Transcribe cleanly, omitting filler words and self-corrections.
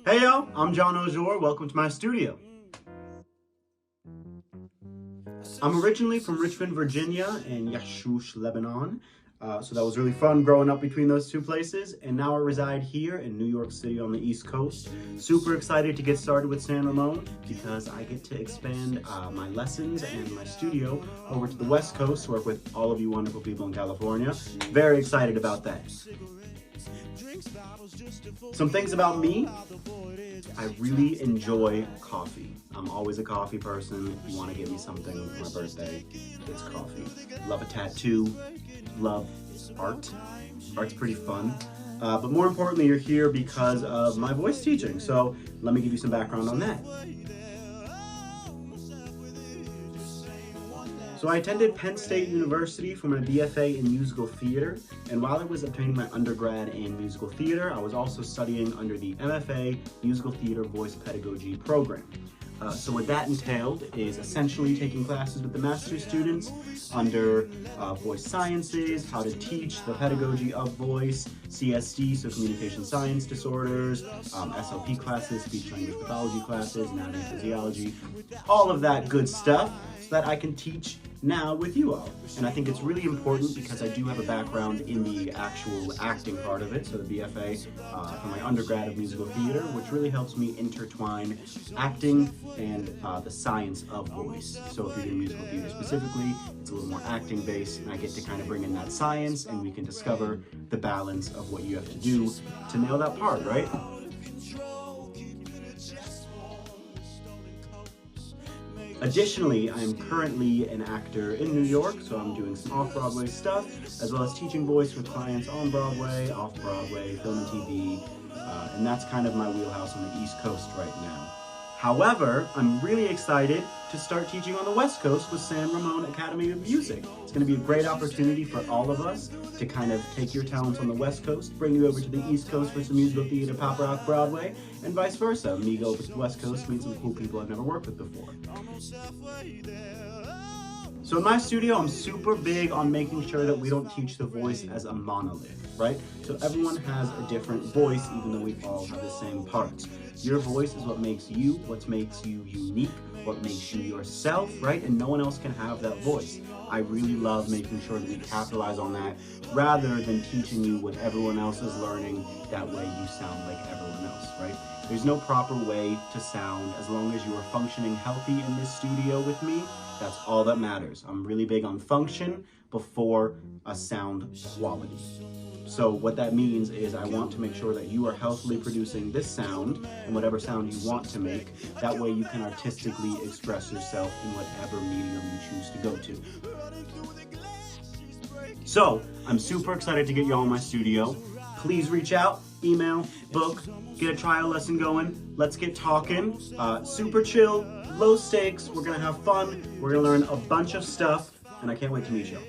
Hey yo, I'm John El-Jor. Welcome to my studio. I'm originally from Richmond, Virginia and Yashush, Lebanon. So that was really fun growing up between those two places. And now I reside here in New York City on the East Coast. Super excited to get started with San Ramon because I get to expand my lessons and my studio over to the West Coast to work with all of you wonderful people in California. Very excited about that. Some things about me. I really enjoy coffee. I'm always a coffee person. If you want to get me something for my birthday, it's coffee. Love a tattoo. Love art. Art's pretty fun. But more importantly, you're here because of my voice teaching. So let me give you some background on that. So I attended Penn State University for my BFA in musical theater, and while I was obtaining my undergrad in musical theater, I was also studying under the MFA Musical Theater Voice Pedagogy program. So what that entailed is essentially taking classes with the master's students under voice sciences, how to teach the pedagogy of voice, CSD, so communication science disorders, SLP classes, speech language pathology classes, anatomy, physiology, all of that good stuff so that I can teach now with you all. And I think it's really important because I do have a background in the actual acting part of it, so the BFA from my undergrad of musical theater, which really helps me intertwine acting and the science of voice. So if you're doing musical theater specifically, it's a little more acting based, and I get to kind of bring in that science and we can discover the balance of what you have to do to nail that part, right? Additionally, I am currently an actor in New York, so I'm doing some off-Broadway stuff, as well as teaching voice for clients on Broadway, off-Broadway, film and TV, and that's kind of my wheelhouse on the East Coast right now. However, I'm really excited to start teaching on the West Coast with San Ramon Academy of Music. It's going to be a great opportunity for all of us to kind of take your talents on the West Coast, bring you over to the East Coast for some musical theater, pop rock, Broadway, and vice versa. Me go over to the West Coast, meet some cool people I've never worked with before. So in my studio, I'm super big on making sure that we don't teach the voice as a monolith, right? So everyone has a different voice, even though we all have the same parts. Your voice is what makes you unique, what makes you yourself, right? And no one else can have that voice. I really love making sure that we capitalize on that rather than teaching you what everyone else is learning. That way you sound like everyone else, right? There's no proper way to sound as long as you are functioning healthy in this studio with me. That's all that matters. I'm really big on function before a sound quality. So what that means is I want to make sure that you are healthily producing this sound and whatever sound you want to make. That way you can artistically express yourself in whatever medium you choose to go to. So I'm super excited to get y'all in my studio. Please reach out, email, book, get a trial lesson going. Let's get talking. Super chill, low stakes. We're gonna have fun. We're gonna learn a bunch of stuff, and I can't wait to meet you.